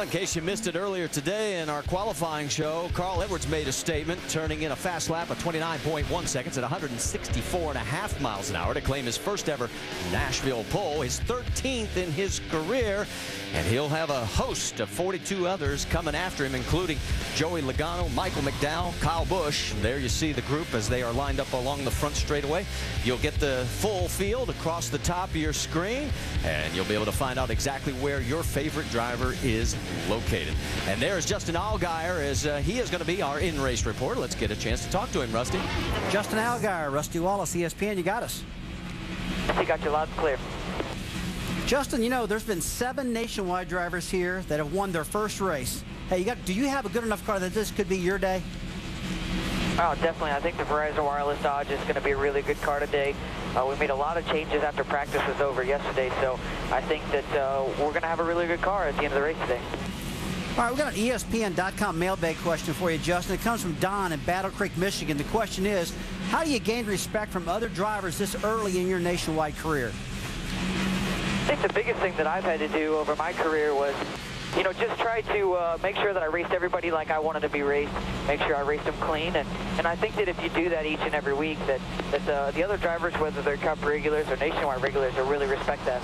Well, in case you missed it earlier today in our qualifying show, Carl Edwards made a statement, turning in a fast lap of 29.1 seconds at 164.5 miles an hour to claim his first ever Nashville pole, his 13th in his career, and he'll have a host of 42 others coming after him, including Joey Logano, Michael McDowell, Kyle Busch. There you see the group as they are lined up along the front straightaway. You'll get the full field across the top of your screen, and you'll be able to find out exactly where your favorite driver is located. And there's Justin Allgaier, as he is going to be our in-race reporter. Let's get a chance to talk to him, Rusty. Justin Allgaier, Rusty Wallace, ESPN, you got us. He got you loud and clear. Justin, you know, there's been 7 nationwide drivers here that have won their first race. Hey, do you have a good enough car that this could be your day? Oh, definitely. I think the Verizon Wireless Dodge is going to be a really good car today. We made a lot of changes after practice was over yesterday, so I think that we're going to have a really good car at the end of the race today. All right, we've got an ESPN.com mailbag question for you, Justin. It comes from Don in Battle Creek, Michigan. The question is, how do you gain respect from other drivers this early in your nationwide career? I think the biggest thing that I've had to do over my career was, you know, just try to make sure that I raced everybody like I wanted to be raced, make sure I raced them clean. And I think that if you do that each and every week, that the other drivers, whether they're Cup regulars or nationwide regulars, will really respect that.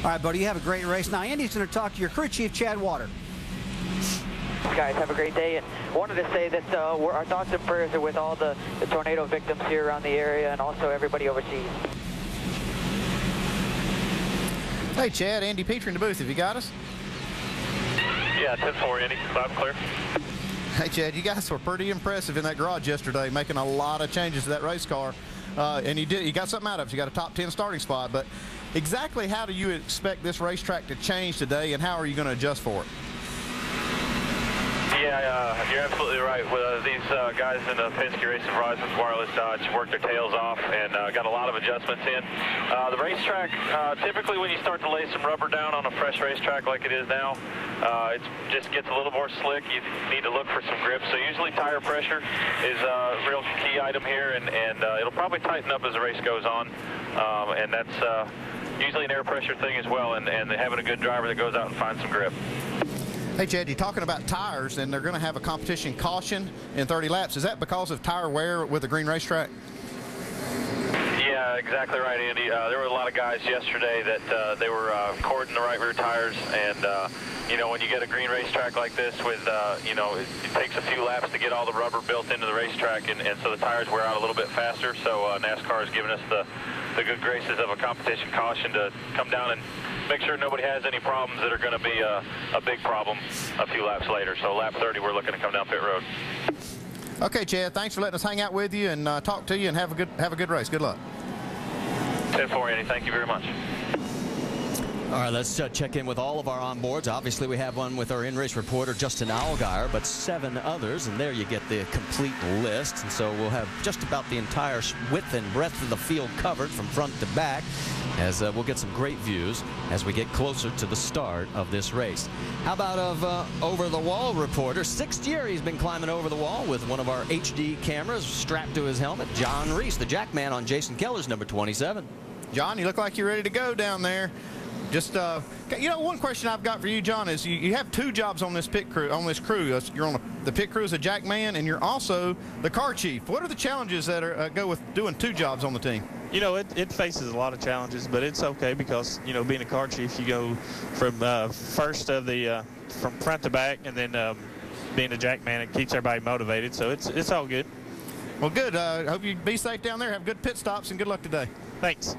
All right, buddy, you have a great race. Now, Andy's going to talk to your crew chief, Chad Water. Guys, have a great day, and wanted to say that our thoughts and prayers are with all the tornado victims here around the area and also everybody overseas. Hey, Chad, Andy Petrie in the booth. Have you got us? Yeah, 10-4, Andy. Loud and clear. Hey, Chad, you guys were pretty impressive in that garage yesterday, making a lot of changes to that race car. And you got something out of it. You got a top 10 starting spot. But exactly how do you expect this racetrack to change today, and how are you going to adjust for it? Yeah, you're absolutely right. These guys in the Penske Racing Verizon Wireless Dodge worked their tails off and got a lot of adjustments in. The racetrack, typically when you start to lay some rubber down on a fresh racetrack like it is now, it just gets a little more slick. You need to look for some grip. So usually tire pressure is a real key item here, and it'll probably tighten up as the race goes on. And that's usually an air pressure thing as well, and having a good driver that goes out and finds some grip. Hey, Chad, you're talking about tires, and they're going to have a competition caution in 30 laps. Is that because of tire wear with the green racetrack? Yeah, exactly right, Andy. There were a lot of guys yesterday that they were cording the right rear tires, and you know, when you get a green racetrack like this with, you know, it takes a few laps to get all the rubber built into the racetrack, and so the tires wear out a little bit faster. So NASCAR has given us the good graces of a competition caution to come down and make sure nobody has any problems that are going to be a big problem a few laps later. So lap 30, we're looking to come down pit road. Okay, Chad, thanks for letting us hang out with you and talk to you, and have a good race. Good luck. 10-4, Andy. Thank you very much. All right, let's check in with all of our onboards. Obviously, we have one with our in-race reporter, Justin Allgaier, but 7 others, and there you get the complete list. And so we'll have just about the entire width and breadth of the field covered from front to back, as we'll get some great views as we get closer to the start of this race. How about over-the-wall reporter? 6th year he's been climbing over the wall with one of our HD cameras strapped to his helmet. John Reese, the jackman on Jason Keller's number 27. John, you look like you're ready to go down there. Just, you know, one question I've got for you, John, is you have 2 jobs on this pit crew. You're on the pit crew as a jack man, and you're also the car chief. What are the challenges that go with doing 2 jobs on the team? You know, it faces a lot of challenges, but it's okay because, you know, being a car chief, you go from first of the from front to back, and then being a jack man, it keeps everybody motivated. So it's all good. Well, good. Hope you be safe down there. Have good pit stops, and good luck today. Thanks.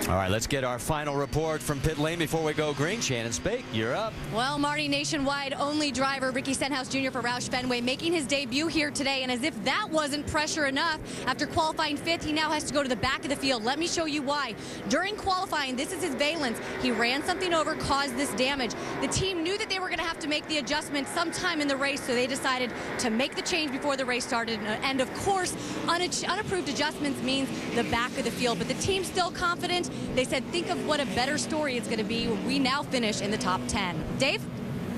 All right, let's get our final report from pit lane before we go green. Shannon Spake, you're up. Well, Marty, nationwide only driver Ricky Stenhouse Jr. for Roush Fenway making his debut here today. And as if that wasn't pressure enough, after qualifying 5th, he now has to go to the back of the field. Let me show you why. During qualifying, this is his valence. He ran something over, caused this damage. The team knew that they were going to have to make the adjustment sometime in the race, so they decided to make the change before the race started. And of course, unapproved adjustments means the back of the field. But the team's still confident. They said, think of what a better story it's going to be when we now finish in the top 10. Dave?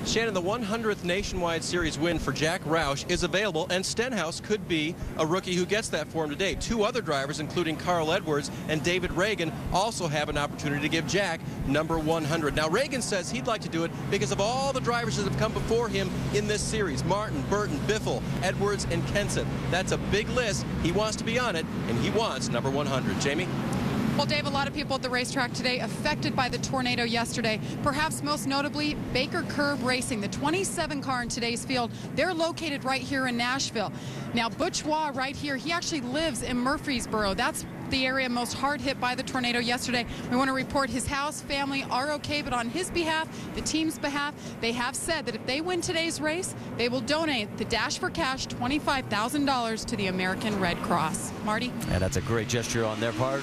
Shannon, the 100th Nationwide Series win for Jack Roush is available, and Stenhouse could be a rookie who gets that for him today. Two other drivers, including Carl Edwards and David Reagan, also have an opportunity to give Jack number 100. Now, Reagan says he'd like to do it because of all the drivers that have come before him in this series. Martin, Burton, Biffle, Edwards, and Kenson. That's a big list. He wants to be on it, and he wants number 100. Jamie? Well, Dave, a lot of people at the racetrack today affected by the tornado yesterday. Perhaps most notably, Baker Curve Racing, the 27 car in today's field. They're located right here in Nashville. Now, Butch Waugh right here, he actually lives in Murfreesboro. That's the area most hard hit by the tornado yesterday. We want to report his house, family are okay, but on his behalf, the team's behalf, they have said that if they win today's race, they will donate the Dash for Cash $25,000 to the American Red Cross. Marty? And that's a great gesture on their part.